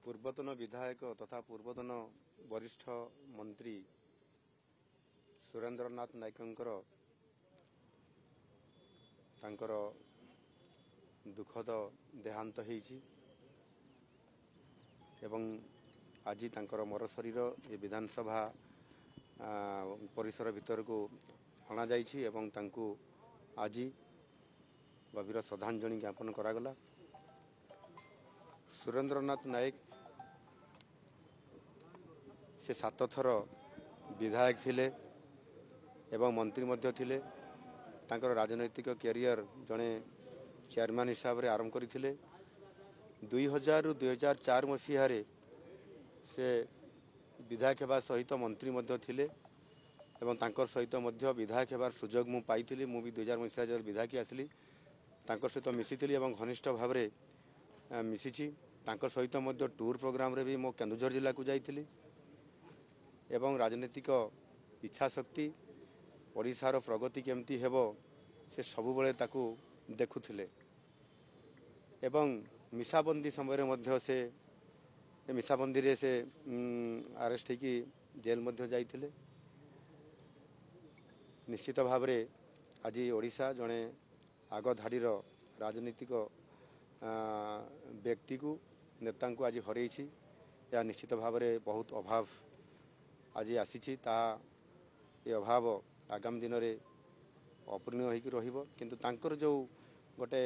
ପୂର୍ବତନ ବିଧାୟକ ତଥା ପୂର୍ବତନ ବରିଷ୍ଠ ମନ୍ତ୍ରୀ ସୁରେନ୍ଦ୍ରନାଥ ନାୟକଙ୍କର ତାଙ୍କର ଦୁଃଖଦ ଦେହାନ୍ତ ହେଇଛି ଏବଂ ଆଜି ତାଙ୍କର ମରଶରୀର ଏ ବିଧାନସଭା ପରିସର ଭିତରକୁ ଅଣାଯାଇଛି ଏବଂ ତାଙ୍କୁ ଆଜି ଗଭୀର ଶ୍ରଦ୍ଧାଞ୍ଜଳି ଜ୍ଞାପନ କରାଗଲା। ସୁରେନ୍ଦ୍ରନାଥ ନାୟକ से 7 थर विधायक थिले एवं मंत्री मध्य थिले। तांकर राजनैतिक कैरियर जड़े चेयरमैन हिसाब रे आरंभ करथिले। 2000 रु 2004 मसीह से विधायक हेबा सहित मंत्री मध्य थिले एवं तांकर सहित मध्य विधायक हेबार सुजोग मु पाइथिली। मु भी 2000 मसीह जब विधायक आसली तांकर सहित मिसिथिली एवं घनिष्ठ भाव रे मिसिछि। तांकर सहित मध्य टूर प्रोग्राम रे भी मो केन्दुझर जिला को जाइथिली एवं राजनीतिक इच्छा शक्ति ओडिशार प्रगति केमती हेबो से सबु बळे ताकू देखुथिले एवं मिसाबंदी समय रे मध्य से मिसाबंदी रे से अरेस्ट की जेल मध्य जाइथिले। निश्चित भाव रे आज ओडिशा जड़े आग धाड़ीर राजनीतिक व्यक्ति को नेता को आज हरैछि। या निश्चित भाव रे बहुत अभाव आज आसी ता ये अभाव आगामी दिन में अपूर्ण हो किंतु तांकर जो गोटे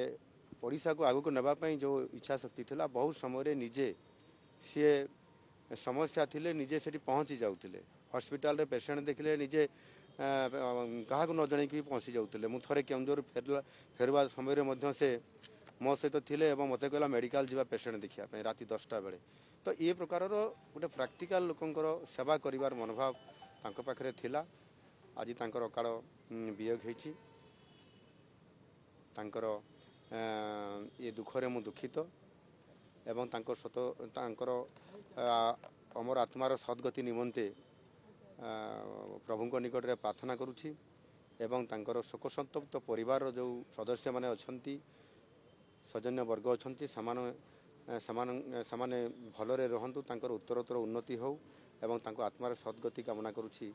ओडिशा को आगु को नेबापई जो इच्छा शक्ति थिला बहुत समय निजे सी समस्या थिले निजे सेठी पहुँची जाउथिले। हॉस्पिटल रे पेशेंट देखले निजे क्या न जन कि पहुँची जाउथिले। मु थरे केन्दुर फेरवा समय मध्य से मो सहित थिले एवं मते कहला मेडिकल जीवा पेशेंट देखिया राति 10टा बेले। तो ये प्रकार गोटे प्रैक्टिकल लोकंकर सेवा करिवार मनोभाव तांको पाखरे थिला। आज तांकर अकाल वियोग होइछि। तांकर ये दुखरे मु दुखित एवं तांकर अमर आत्मार सद्गति निमंते प्रभुଙ୍କ निकट रे प्रार्थना करूछि एवं तांकर शोक संतप्त परिवार जो सदस्य माने अछंती सौजन्य वर्ग अछंती सामाने भलरे रहंतु तांकर उत्तरोत्तर उन्नति हो एवं तांको आत्मार सद्गति कामना करूछि।